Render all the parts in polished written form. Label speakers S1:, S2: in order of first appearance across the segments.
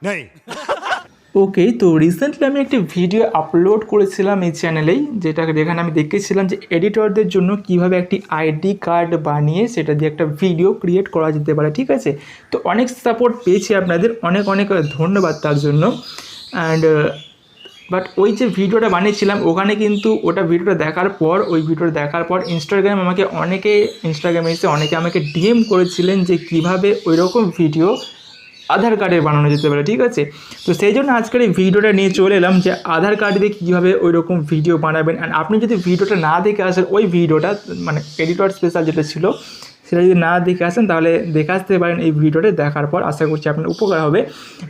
S1: नहीं।
S2: ওকে, তো রিসেন্টলি আমি একটি ভিডিও আপলোড করেছিলাম এই চ্যানেলেই, যেখানে আমি দেখেছিলাম যে এডিটরদের জন্য কিভাবে একটি আইডি কার্ড বানিয়ে সেটা দিয়ে একটা ভিডিও ক্রিয়েট করা যেতে পারে। ঠিক আছে, তো অনেক সাপোর্ট পেয়েছি আপনাদের, অনেক অনেক ধন্যবাদ তার জন্য। অ্যান্ড বাট ওই যে ভিডিওটা বানিয়েছিলাম ওখানে কিন্তু ভিডিওটা দেখার পর ইনস্টাগ্রামে এসে অনেকে আমাকে ডিএম করেছিলেন যে কিভাবে ওই রকম ভিডিও আধার কার্ডে বানানো যেতে পারে। ঠিক আছে, তো সেই জন্য আজকের এই ভিডিওটা নিয়ে চলে এলাম যে আধার কার্ড দিয়ে কীভাবে ওই রকম ভিডিও বানাবেন। অ্যান্ড আপনি যদি ভিডিওটা না দেখে আসেন, ওই ভিডিওটা মানে এডিটর স্পেশাল যেটা ছিল সেটা যদি না দেখে আসেন তাহলে দেখে আসতে পারেন এই ভিডিওটা দেখার পর। আশা করছি আপনার উপকার হবে।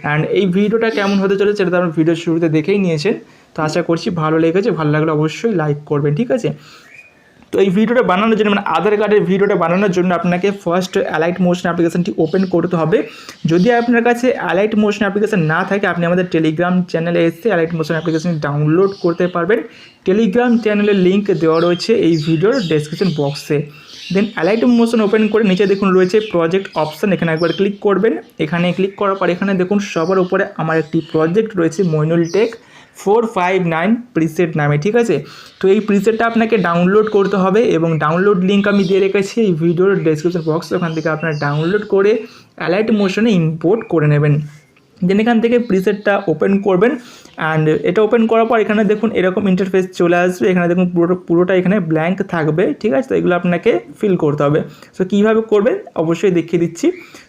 S2: অ্যান্ড এই ভিডিওটা কেমন হতে চলেছে সেটা তো আপনার ভিডিওর শুরুতে দেখেই নিয়েছেন, তো আশা করছি ভালো লেগেছে। ভালো লাগলে অবশ্যই লাইক করবেন। ঠিক আছে, তো এই ভিডিওটা বানানোর জন্য মানে আধার কার্ডের ভিডিওটা বানানোর জন্য আপনাকে ফার্স্ট অ্যালাইট মোশন অ্যাপ্লিকেশনটি ওপেন করতে হবে। যদি আপনার কাছে অ্যালাইট মোশন অ্যাপ্লিকেশন না থাকে আপনি আমাদের টেলিগ্রাম চ্যানেলে এসে অ্যালাইট মোশন অ্যাপ্লিকেশন ডাউনলোড করতে পারবেন। টেলিগ্রাম চ্যানেলের লিঙ্ক দেওয়া রয়েছে এই ভিডিওর ডেসক্রিপশন বক্সে। দেন অ্যালাইট মোশন ওপেন করে নিচে দেখুন রয়েছে প্রজেক্ট অপশান, এখানে একবার ক্লিক করবেন। এখানে ক্লিক করার পর এখানে দেখুন সবার উপরে আমার একটি প্রজেক্ট রয়েছে মইনুল টেক 459 প্রিসেট নামে। ঠিক আছে, তো এই প্রিসেটটা আপনাকে ডাউনলোড করতে হবে এবং ডাউনলোড লিঙ্ক আমি দিয়ে রেখেছি এই ভিডিওর ডেসক্রিপশন বক্স, ওখান থেকে আপনারা ডাউনলোড করে অ্যালাইট মোশনে ইম্পোর্ট করে নেবেন। দেন এখান থেকে প্রিসেটটা ওপেন করবেন। অ্যান্ড এটা ওপেন করার পর এখানে দেখুন এরকম ইন্টারফেস চলে আসবে। এখানে দেখুন পুরোটা এখানে ব্ল্যাঙ্ক থাকবে। ঠিক আছে, তো এগুলো আপনাকে ফিল করতে হবে। সো কীভাবে করবেন অবশ্যই দেখিয়ে দিচ্ছি।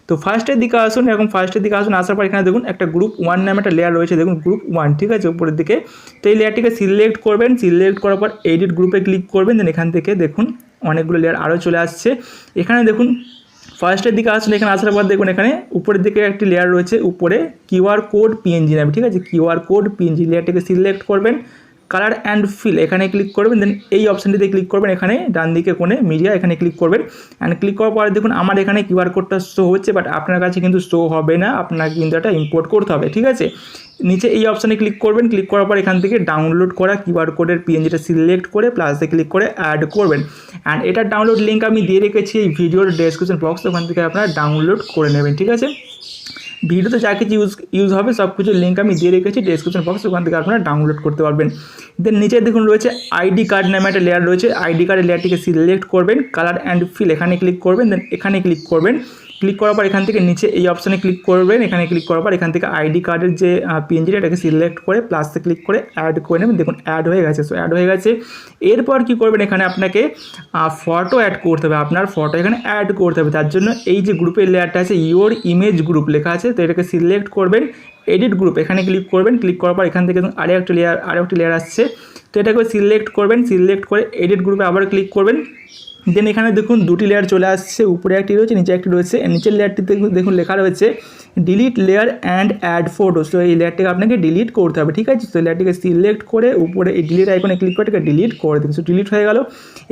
S2: তো ফার্স্টের দিকে আসুন, আসার পর এখানে দেখুন একটা গ্রুপ 1 নামে একটা লেয়ার রয়েছে, দেখুন গ্রুপ 1। ঠিক আছে, উপরের দিকে। তো এই লেয়ারটিকে সিলেক্ট করবেন, সিলেক্ট করার পর এডিট গ্রুপে ক্লিক করবেন। দেন এখান থেকে দেখুন অনেকগুলো লেয়ার আরও চলে আসছে। এখানে দেখুন ফার্স্টের দিকে আসুন, এখানে আসার পর দেখুন এখানে উপরের দিকে একটি লেয়ার রয়েছে, উপরে কিউআর কোড পিএনজি নামে। ঠিক আছে, কিউআর কোড পিএনজি লেয়ারটিকে সিলেক্ট করবেন, কালার অ্যান্ড ফিল এখানে ক্লিক করবেন। দেন এই অপশানটিতে ক্লিক করবেন, এখানে ডান দিকে কোণে মিডিয়া এখানে ক্লিক করবেন। অ্যান্ড ক্লিক করার পরে দেখুন আমার এখানে কিউআর কোডটা শো হচ্ছে, বাট আপনার কাছে কিন্তু শো হবে না, আপনাকে কিন্তু এটা ইম্পোর্ট করতে হবে। ঠিক আছে, নিচে এই অপশানে ক্লিক করবেন, ক্লিক করার পর এখান থেকে ডাউনলোড করা কিউআর কোডের পিএনজিটা সিলেক্ট করে প্লাসে ক্লিক করে অ্যাড করবেন। অ্যান্ড এটার ডাউনলোড লিঙ্ক আমি দিয়ে রেখেছি এই ভিডিওর ডেসক্রিপশন বক্স, ওখান থেকে আপনারা ডাউনলোড করে নেবেন। ঠিক আছে, ভিডিওতে যা কিছু ইউজ হবে সব কিছুর লিঙ্ক আমি দিয়ে রেখেছি ডেসক্রিপশন বক্স, ওখান থেকে আপনারা ডাউনলোড করতে পারবেন। দেন নিচে দেখুন রয়েছে আইডি কার্ড নামে একটা লেয়ার রয়েছে, আইডি কার্ডের লেয়ারটিকে সিলেক্ট করবেন, কালার অ্যান্ড ফিল এখানে ক্লিক করবেন। দেন এখানে ক্লিক করবেন, ক্লিক করার পর এখান থেকে নিচে এই অপশানে ক্লিক করবেন, এখানে ক্লিক করার পর এখান থেকে আইডি কার্ডের যে পিএনজিটা এটাকে সিলেক্ট করে প্লাসে ক্লিক করে অ্যাড করে নেবেন। দেখুন অ্যাড হয়ে গেছে। সো অ্যাড হয়ে গেছে। এরপর কী করবেন, এখানে আপনাকে ফটো অ্যাড করতে হবে, আপনার ফটো এখানে অ্যাড করতে হবে। তার জন্য এই যে গ্রুপের লেয়ারটা আছে ইওর ইমেজ গ্রুপ লেখা আছে, তো এটাকে সিলেক্ট করবেন, এডিট গ্রুপ এখানে ক্লিক করবেন। ক্লিক করার পর এখান থেকে আরেকটি লেয়ার আসছে, তো এটাকে সিলেক্ট করবেন, সিলেক্ট করে এডিট গ্রুপে আবার ক্লিক করবেন। দেন এখানে দেখুন দুটি লেয়ার চলে আসছে, উপরে একটি রয়েছে নিচে একটি রয়েছে। নিচের লেয়ারটিতে দেখুন লেখা রয়েছে delete layer and add photos, তো এই লেয়ারটিকে আপনাকে ডিলিট করতে হবে। ঠিক আছে, তো লেয়ারটিকে সিলেক্ট করে উপরে এই ডিলিট আইকনে ক্লিক করে এটাকে ডিলিট করে দিন। সো ডিলিট হয়ে গেল।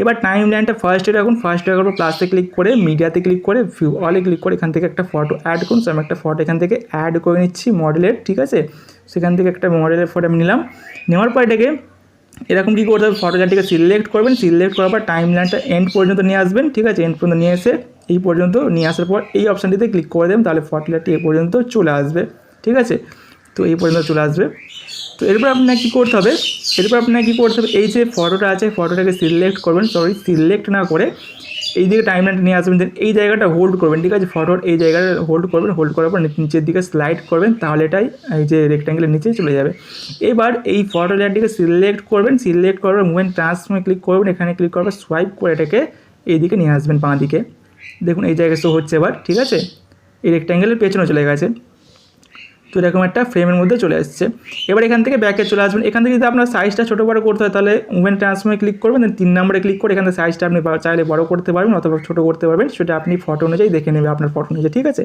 S2: এবার টাইম লাইনটা ফার্স্টে রাখুন, ফার্স্টে রাখার পর প্লাসে ক্লিক করে মিডিয়াতে ক্লিক করে ভিউ অলে ক্লিক করে এখান থেকে একটা ফটো অ্যাড করুন। সো আমি একটা ফটো এখান থেকে অ্যাড করে নিচ্ছি মডেলের। ঠিক আছে, সেখান থেকে একটা মডেলের ফটো আমি নিলাম। নেওয়ার পর এটাকে এরকম কী করতে হবে, ফটোটাকে সিলেক্ট করবেন, সিলেক্ট করার পর টাইম লাইনটা এন্ড পর্যন্ত নিয়ে আসবেন। ঠিক আছে, এন্ড পর্যন্ত নিয়ে এসে এই পর্যন্ত নিয়ে আসার পর এই অপশানটিতে ক্লিক করে দেবেন, তাহলে ফটোটি এই পর্যন্ত চলে আসবে। ঠিক আছে, তো এই পর্যন্ত চলে আসবে। তো এরপর আপনাকে কী করতে হবে, এই যে ফটোটা আছে ফটোটাকে সিলেক্ট করবেন, সিলেক্ট না করে এই দিকে টাইমলাইনটা নিয়ে আসবেন। দেন এই জায়গাটা হোল্ড করবেন। ঠিক আছে, ফটোর এই জায়গাটা হোল্ড করবেন, হোল্ড করার পর নিচের দিকে স্লাইড করবেন, তাহলে এটাই এই যে রেক্ট্যাঙ্গেলের নিচেই চলে যাবে। এবার এই ফটো লেয়ারটিকে সিলেক্ট করবেন, সিলেক্ট করার মুভমেন্ট ট্রান্সফর্মে ক্লিক করবেন, এখানে ক্লিক করার পর সোয়াইপ করে এটাকে এইদিকে নিয়ে আসবেন বাঁ দিকে। দেখুন এই জায়গায় শো হচ্ছে এবার। ঠিক আছে, এই রেক্ট্যাঙ্গেলের পেছনে চলে গেছে। তো এরকম একটা ফ্রেমের মধ্যে চলে আসছে। এবার এখান থেকে ব্যাকে চলে আসবেন। এখান থেকে যদি আপনার সাইজটা ছোটো বড়ো করতে হয় তাহলে মুভমেন্ট ট্রান্সফর্মে ক্লিক করবেন, দেন 3 নম্বরে ক্লিক করে এখানে সাইজটা আপনি চাইলে বড়ো করতে পারবেন অথবা ছোটো করতে পারবেন, সেটা আপনি ফটো অনুযায়ী দেখে নেবে আপনার ফটো অনুযায়ী। ঠিক আছে,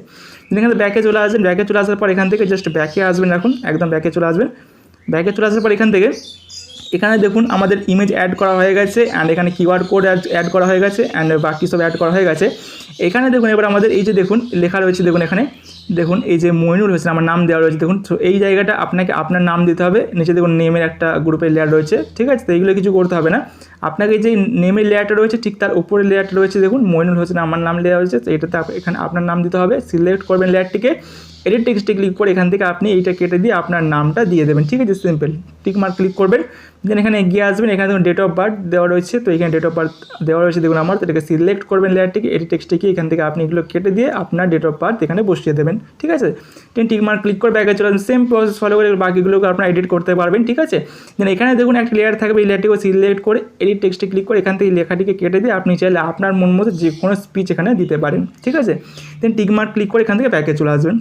S2: এখানে ব্যাকে চলে আসবেন। ব্যাকে চলে আসার পর এখান থেকে জাস্ট ব্যাকে আসবেন, এখন একদম ব্যাকে চলে আসবেন। ব্যাকে চলে আসার পর এখানে দেখুন আমাদের ইমেজ অ্যাড করা হয়ে গেছে, অ্যান্ড এখানে কিউআর কোড অ্যাড করা হয়ে গেছে, অ্যান্ড বাকি সব অ্যাড করা হয়ে গেছে। এখানে দেখুন এবার আমাদের এই যে দেখুন লেখা রয়েছে, দেখুন এখানে দেখুন এই যে মইনুল হয়েছে আমার নাম দেওয়া রয়েছে। দেখুন তো এই জায়গাটা আপনাকে আপনার নাম দিতে হবে। নিচে দেখুন নেমের একটা গ্রুপের লেয়ার রয়েছে। ঠিক আছে, তো এইগুলো কিছু করতে হবে না, আপনাকে যে নেমের লেয়ারটা রয়েছে ঠিক তার উপরের লেয়ারটা রয়েছে, দেখুন মইনুল হচ্ছে আমার নাম লেয়ার রয়েছে, তো এটাতে এখানে আপনার নাম দিতে হবে। সিলেক্ট করবেন লেয়ারটিকে, এডিট টেক্সটে ক্লিক করে এখান থেকে আপনি এইটা কেটে দিয়ে আপনার নামটা দিয়ে দেবেন, ঠিক আছে, সিম্পল টিক মার্ক ক্লিক করবেন। দেন এখানে এগিয়ে আসবেন, এখানে দেখুন ডেট অফ বার্থ দেওয়া রয়েছে, তো এখানে ডেট অফ বার্থ দেওয়া রয়েছে দেখুন আমার, তো এটাকে সিলেক্ট করবেন লেয়ারটিকে, এডিট টেক্সটে কি এখান থেকে আপনি এগুলো কেটে দিয়ে আপনার ডেট অফ বার্থ এখানে বসিয়ে দেবেন, ঠিক আছে। দেন টিক মার্ক ক্লিক করে ব্যাকে চলে আসবেন, সেম প্রসেস ফলো করে বাকিগুলোকে আপনারা এডিট করতে পারবেন, ঠিক আছে। দেন এখানে দেখুন একটা লেয়ার থাকবে, এই লেয়ারটিকে সিলেক্ট করে এডিট টেক্সটে ক্লিক করে এখান থেকে লেখাটিকে কেটে দিয়ে আপনি চাইলে আপনার মন মতো যে কোনো স্পিচ এখানে দিতে পারেন, ঠিক আছে। দেন টিক মার্ক ক্লিক করে এখান থেকে ব্যাকে চলে আসবেন,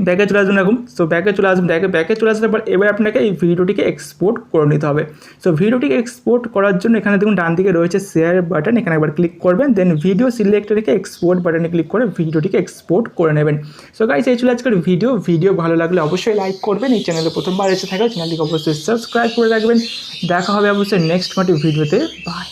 S2: ব্যাকে চলে আসবেন এরকম। সো ব্যাকে চলে আসবেন, ব্যাকে চলে আসার পর এবার আপনাকে এই ভিডিওটিকে এক্সপোর্ট করে নিতে হবে। সো ভিডিওটিকে এক্সপোর্ট করার জন্য এখানে দেখুন ডান দিকে রয়েছে শেয়ার বাটন, এখানে একবার ক্লিক করবেন। দেন ভিডিও সিলেক্ট রেখে এক্সপোর্ট বাটনে ক্লিক করে ভিডিওটিকে এক্সপোর্ট করে নেবেন। সো গাইস এই ছিল আজকের ভিডিও ভালো লাগলে অবশ্যই লাইক করবেন, এই চ্যানেলে প্রথমবার এসে থাকলে চ্যানেলটিকে অবশ্যই সাবস্ক্রাইব করে রাখবেন। দেখা হবে অবশ্যই নেক্সট ভিডিওতে, বাই।